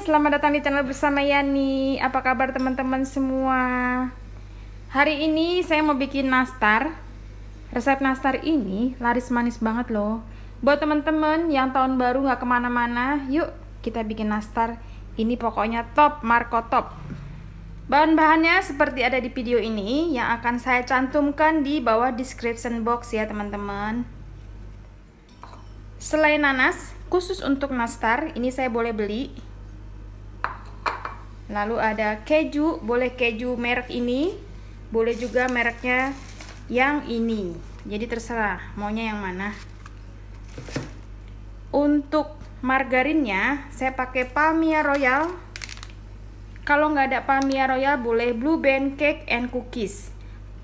selamat datang di channel bersama Yani. Apa kabar teman-teman semua? Hari ini saya mau bikin nastar. Resep nastar ini laris manis banget loh. Buat teman-teman yang tahun baru gak kemana-mana, yuk kita bikin nastar. Ini pokoknya top, Marco top. Bahan-bahannya seperti ada di video ini yang akan saya cantumkan di bawah description box ya teman-teman. Selain nanas, khusus untuk nastar ini saya boleh beli. Lalu ada keju, boleh keju merek ini, boleh juga mereknya yang ini. Jadi terserah maunya yang mana. Untuk margarinnya saya pakai Palmia Royal. Kalau nggak ada Palmia Royal boleh Blue Band Cake and Cookies.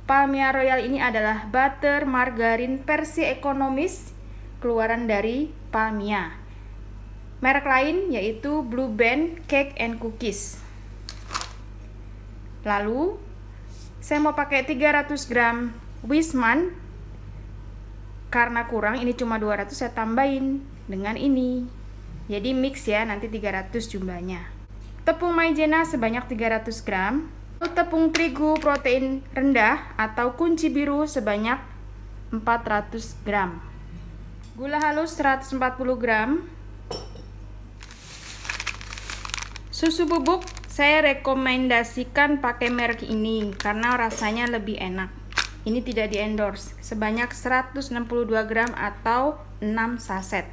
Palmia Royal ini adalah butter margarin versi ekonomis keluaran dari Palmia. Merek lain yaitu Blue Band Cake and Cookies. Lalu saya mau pakai 300 gram Wisman. Karena kurang, ini cuma 200, saya tambahin dengan ini. Jadi mix ya, nanti 300 jumlahnya. Tepung maizena sebanyak 300 gram. Tepung terigu protein rendah atau kunci biru sebanyak 400 gram. Gula halus 140 gram. Susu bubuk saya rekomendasikan pakai merek ini karena rasanya lebih enak. Ini tidak di endorse. Sebanyak 162 gram atau 6 saset.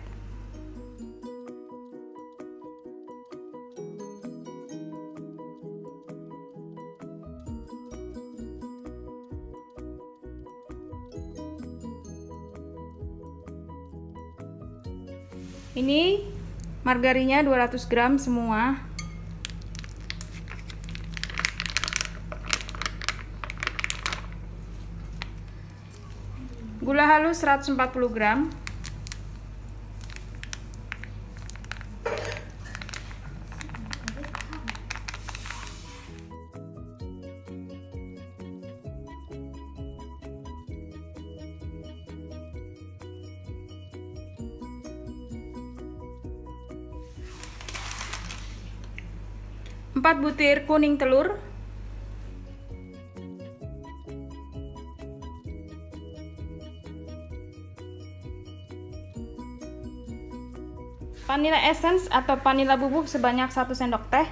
Ini margarinnya 200 gram semua. Gula halus 140 gram. Empat butir kuning telur. Vanilla essence atau vanilla bubuk sebanyak 1 sendok teh.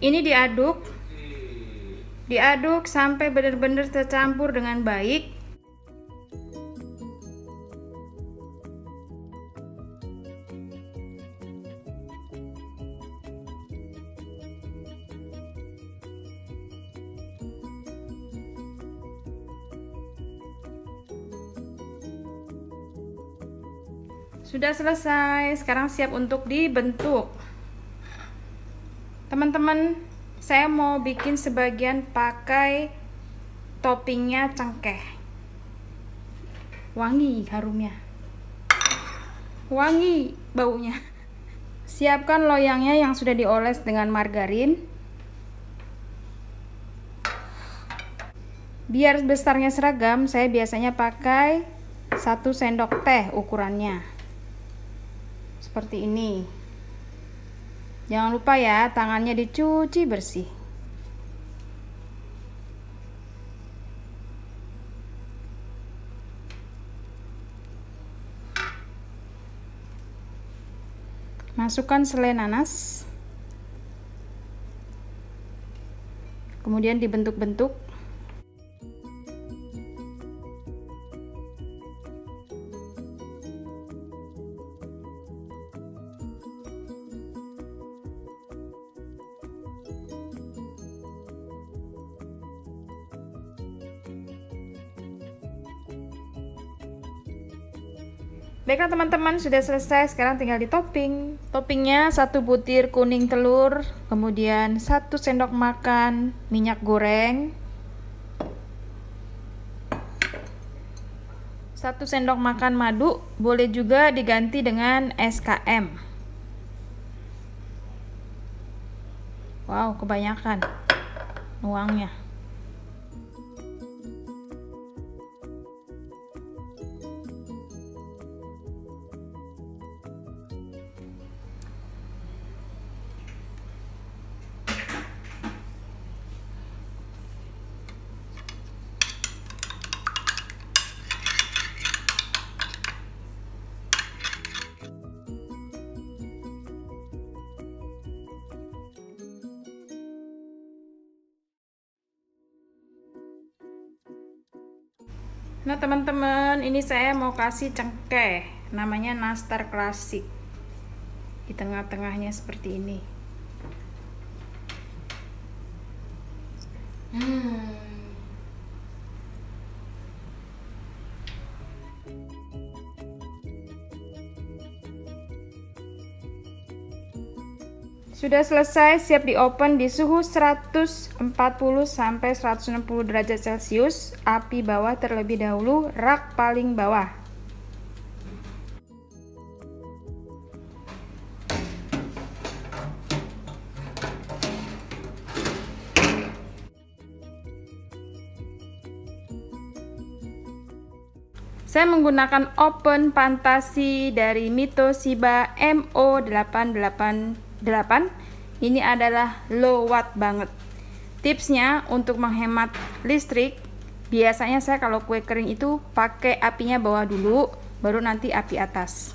Ini diaduk sampai benar-benar tercampur dengan baik. Sudah selesai, sekarang siap untuk dibentuk. Teman-teman, saya mau bikin sebagian pakai toppingnya cengkeh. Wangi harumnya, wangi baunya. Siapkan loyangnya yang sudah dioles dengan margarin. Biar besarnya seragam, saya biasanya pakai 1 sendok teh ukurannya. Seperti ini. Jangan lupa ya, tangannya dicuci bersih. Masukkan selai nanas. Kemudian dibentuk-bentuk. Baiklah teman-teman, sudah selesai. Sekarang tinggal di topping. Toppingnya 1 butir kuning telur, kemudian 1 sendok makan minyak goreng, 1 sendok makan madu, boleh juga diganti dengan SKM. Wow, kebanyakan uangnya. Nah teman-teman, ini saya mau kasih cengkeh, namanya nastar klasik. Di tengah-tengahnya seperti ini. Sudah selesai, siap di oven di suhu 140 sampai 160 derajat Celcius, api bawah terlebih dahulu, rak paling bawah. Saya menggunakan oven fantasi dari Toshiba MO888. Ini adalah low watt banget. Tipsnya untuk menghemat listrik, biasanya saya kalau kue kering itu pakai apinya bawah dulu, baru nanti api atas.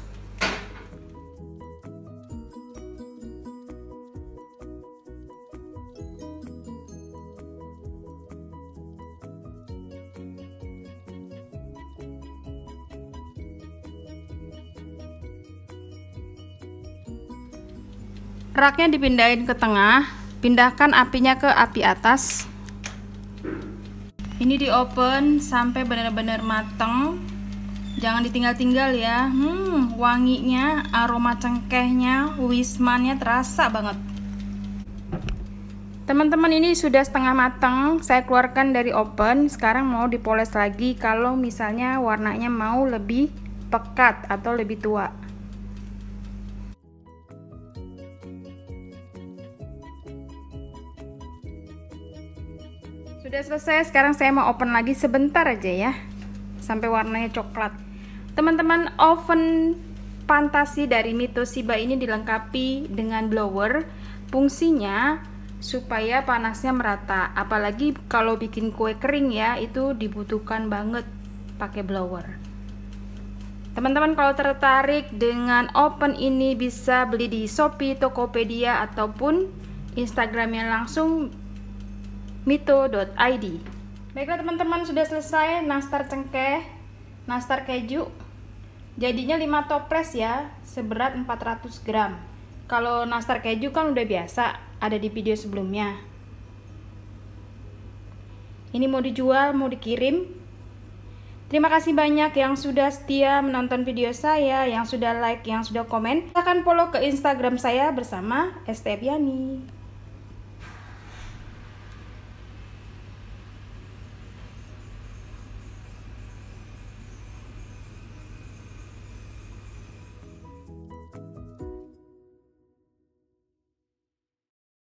Raknya dipindahin ke tengah, pindahkan apinya ke api atas. Ini di oven sampai benar-benar mateng. Jangan ditinggal-tinggal ya. Wanginya, aroma cengkehnya, wismannya terasa banget. Teman-teman, ini sudah setengah mateng. Saya keluarkan dari oven. Sekarang mau dipoles lagi kalau misalnya warnanya mau lebih pekat atau lebih tua. Sudah selesai, sekarang saya mau open lagi sebentar aja ya, sampai warnanya coklat. Teman-teman, oven fantasi dari Toshiba ini dilengkapi dengan blower. Fungsinya supaya panasnya merata, apalagi kalau bikin kue kering ya, itu dibutuhkan banget pakai blower. Teman-teman kalau tertarik dengan oven ini bisa beli di Shopee, Tokopedia, ataupun Instagramnya langsung mito.id. Baiklah teman-teman, sudah selesai nastar cengkeh, nastar keju. Jadinya 5 toples ya, seberat 400 gram. Kalau nastar keju kan udah biasa, ada di video sebelumnya. Ini mau dijual, mau dikirim. Terima kasih banyak yang sudah setia menonton video saya, yang sudah like, yang sudah komen. Silahkan follow ke Instagram saya bersama ST Eviani.